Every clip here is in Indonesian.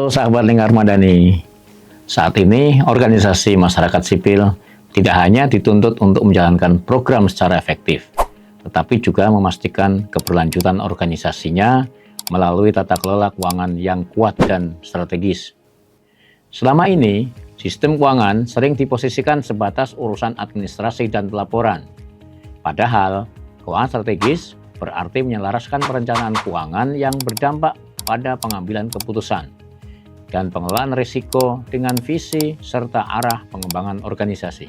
Halo sahabat Lingkar Madani. Saat ini organisasi masyarakat sipil tidak hanya dituntut untuk menjalankan program secara efektif, tetapi juga memastikan keberlanjutan organisasinya melalui tata kelola keuangan yang kuat dan strategis. Selama ini, sistem keuangan sering diposisikan sebatas urusan administrasi dan pelaporan. Padahal, keuangan strategis berarti menyelaraskan perencanaan keuangan yang berdampak pada pengambilan keputusan dan pengelolaan risiko dengan visi serta arah pengembangan organisasi.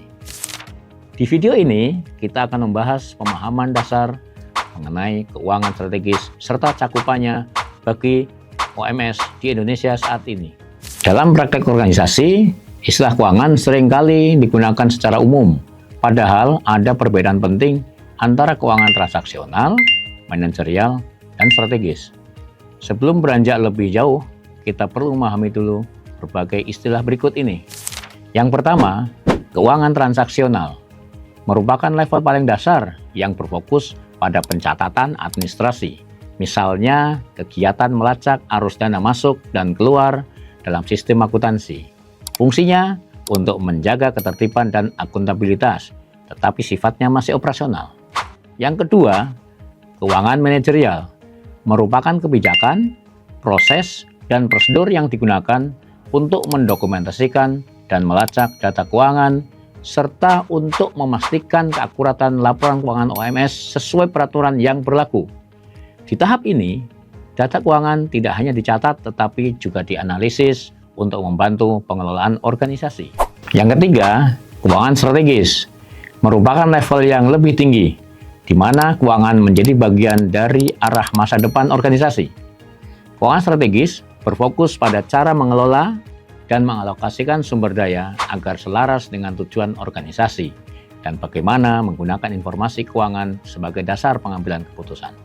Di video ini, kita akan membahas pemahaman dasar mengenai keuangan strategis serta cakupannya bagi OMS di Indonesia saat ini. Dalam praktek organisasi, istilah keuangan seringkali digunakan secara umum, padahal ada perbedaan penting antara keuangan transaksional, manajerial, dan strategis. Sebelum beranjak lebih jauh, kita perlu memahami dulu berbagai istilah berikut ini. Yang pertama, keuangan transaksional merupakan level paling dasar yang berfokus pada pencatatan administrasi. Misalnya, kegiatan melacak arus dana masuk dan keluar dalam sistem akuntansi. Fungsinya untuk menjaga ketertiban dan akuntabilitas, tetapi sifatnya masih operasional. Yang kedua, keuangan manajerial merupakan kebijakan, proses, dan prosedur yang digunakan untuk mendokumentasikan dan melacak data keuangan, serta untuk memastikan keakuratan laporan keuangan OMS sesuai peraturan yang berlaku. Di tahap ini, data keuangan tidak hanya dicatat tetapi juga dianalisis untuk membantu pengelolaan organisasi. Yang ketiga, keuangan strategis merupakan level yang lebih tinggi, di mana keuangan menjadi bagian dari arah masa depan organisasi. Keuangan strategis berfokus pada cara mengelola dan mengalokasikan sumber daya agar selaras dengan tujuan organisasi dan bagaimana menggunakan informasi keuangan sebagai dasar pengambilan keputusan.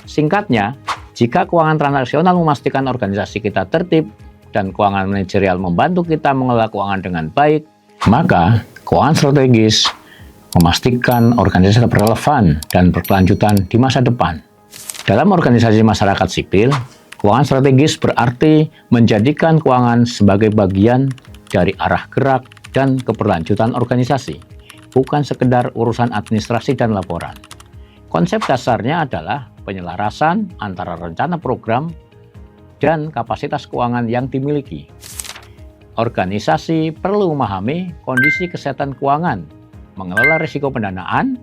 Singkatnya, jika keuangan transaksional memastikan organisasi kita tertib dan keuangan manajerial membantu kita mengelola keuangan dengan baik, maka keuangan strategis memastikan organisasi tetap relevan dan berkelanjutan di masa depan. Dalam organisasi masyarakat sipil, keuangan strategis berarti menjadikan keuangan sebagai bagian dari arah gerak dan keberlanjutan organisasi, bukan sekedar urusan administrasi dan laporan. Konsep dasarnya adalah penyelarasan antara rencana program dan kapasitas keuangan yang dimiliki. Organisasi perlu memahami kondisi kesehatan keuangan, mengelola risiko pendanaan,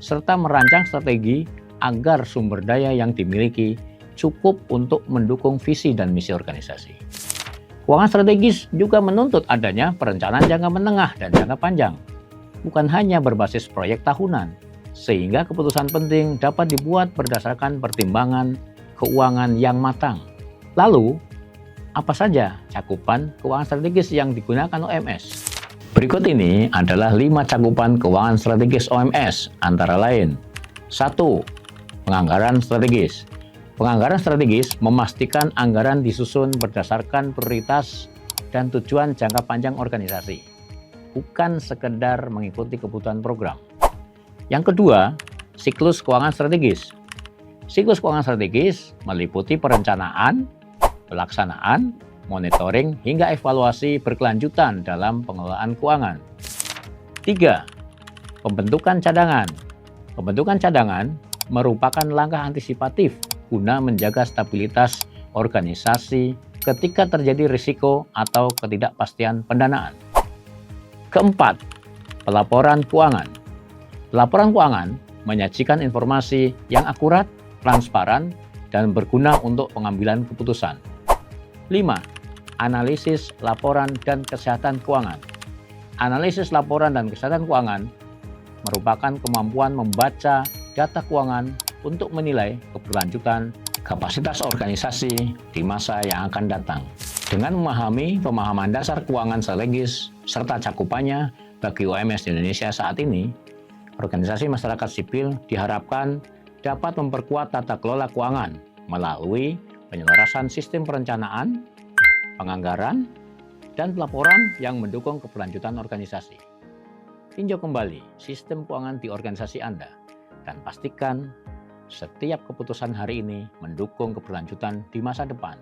serta merancang strategi agar sumber daya yang dimiliki cukup untuk mendukung visi dan misi organisasi. Keuangan strategis juga menuntut adanya perencanaan jangka menengah dan jangka panjang, bukan hanya berbasis proyek tahunan, sehingga keputusan penting dapat dibuat berdasarkan pertimbangan keuangan yang matang. Lalu, apa saja cakupan keuangan strategis yang digunakan OMS? Berikut ini adalah 5 cakupan keuangan strategis OMS, antara lain. 1. Penganggaran strategis. Penganggaran strategis memastikan anggaran disusun berdasarkan prioritas dan tujuan jangka panjang organisasi, bukan sekedar mengikuti kebutuhan program. Yang kedua, siklus keuangan strategis. Siklus keuangan strategis meliputi perencanaan, pelaksanaan, monitoring, hingga evaluasi berkelanjutan dalam pengelolaan keuangan. 3. Pembentukan cadangan. Pembentukan cadangan merupakan langkah antisipatif guna menjaga stabilitas organisasi ketika terjadi risiko atau ketidakpastian pendanaan. Keempat, pelaporan keuangan. Pelaporan keuangan menyajikan informasi yang akurat, transparan, dan berguna untuk pengambilan keputusan. 5. Analisis laporan dan kesehatan keuangan. Analisis laporan dan kesehatan keuangan merupakan kemampuan membaca data keuangan untuk menilai keberlanjutan kapasitas organisasi di masa yang akan datang. Dengan memahami pemahaman dasar keuangan strategis serta cakupannya bagi OMS di Indonesia saat ini, organisasi masyarakat sipil diharapkan dapat memperkuat tata kelola keuangan melalui penyelarasan sistem perencanaan, penganggaran, dan pelaporan yang mendukung keberlanjutan organisasi. Tinjau kembali sistem keuangan di organisasi Anda dan pastikan setiap keputusan hari ini mendukung keberlanjutan di masa depan.